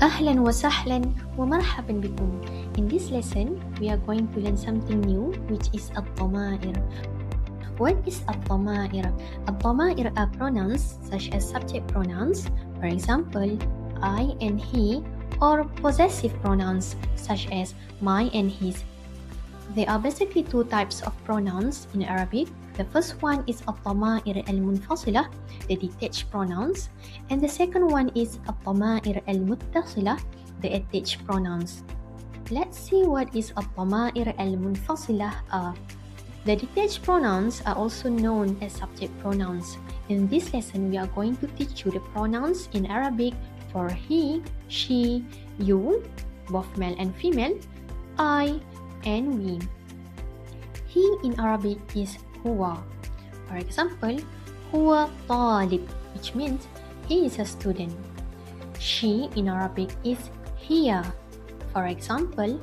أهلا وسهلا ومرحبا بكم. In this lesson, we are going to learn something new, which is الضمائر. What is الضمائر? الضمائر are pronouns such as subject pronouns, for example, I and he, or possessive pronouns such as my and his. There are basically two types of pronouns in Arabic. The first one is الضمائر المنفصلة, the detached pronouns, and the second one is الضمائر المتصلة, the attached pronouns. Let's see what is الضمائر المنفصلة are. The detached pronouns are also known as subject pronouns. In this lesson, we are going to teach you the pronouns in Arabic for he, she, you, both male and female, I, and we. He in Arabic is huwa. For example, huwa talib, which means he is a student. She in Arabic is hiya. For example,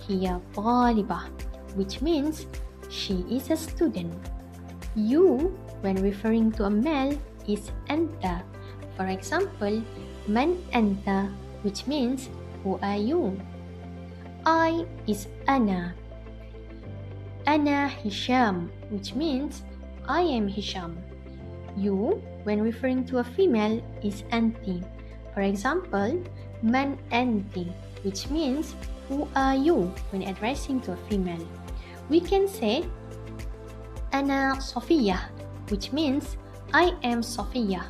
hiya talibah, which means she is a student. You, when referring to a male, is anta. For example, man anta, which means who are you? I is ana. Ana Hisham, which means I am Hisham. You, when referring to a female, is anti. For example, man anti, which means who are you when addressing to a female. We can say Ana Sophia, which means I am Sophia.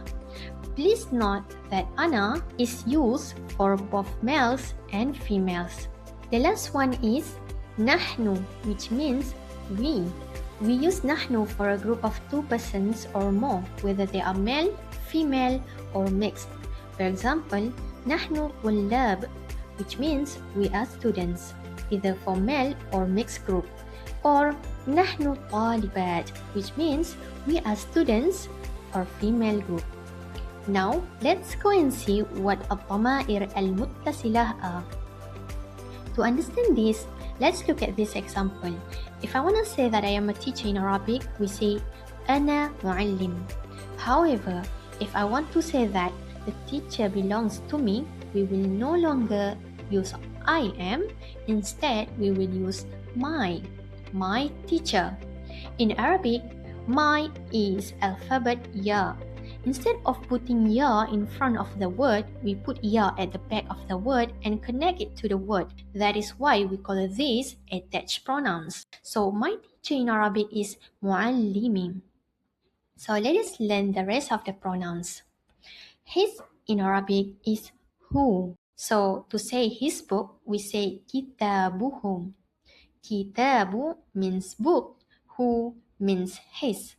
Please note that Ana is used for both males and females. The last one is Nahnu, which means we. We use Nahnu for a group of two persons or more, whether they are male, female, or mixed. For example, Nahnu Tullab, which means we are students, either for male or mixed group. Or Nahnu Talibat, which means we are students for female group. Now, let's go and see what الضمائر المتصلة are. To understand this, let's look at this example. If I want to say that I am a teacher in Arabic, we say أنا معلم. However, if I want to say that the teacher belongs to me, we will no longer use I am. Instead, we will use my teacher. In Arabic, my is alphabet ya. Instead of putting ya in front of the word, we put ya at the back of the word and connect it to the word. That is why we call these attached pronouns. So my teacher in Arabic is muallimi. So let us learn the rest of the pronouns. His in Arabic is hu. So to say his book, we say kitabuhu. Kitabu means book. Hu means his.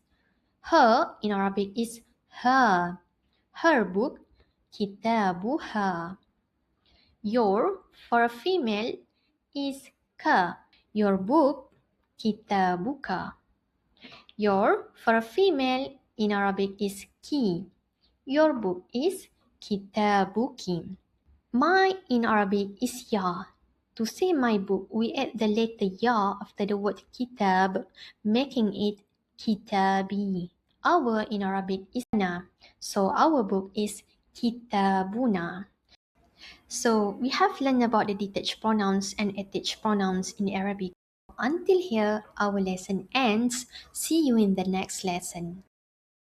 Her in Arabic is her. Her book, kitabuha. Your for a female is ka. Your book, kitabuka. Your for a female in Arabic is ki. Your book is kitabuki. My in Arabic is ya. To say my book, we add the letter ya after the word kitab, making it kitabi. Our in Arabic is na, so our book is kitabuna. So we have learned about the detached pronouns and attached pronouns in Arabic. Until here, our lesson ends. See you in the next lesson.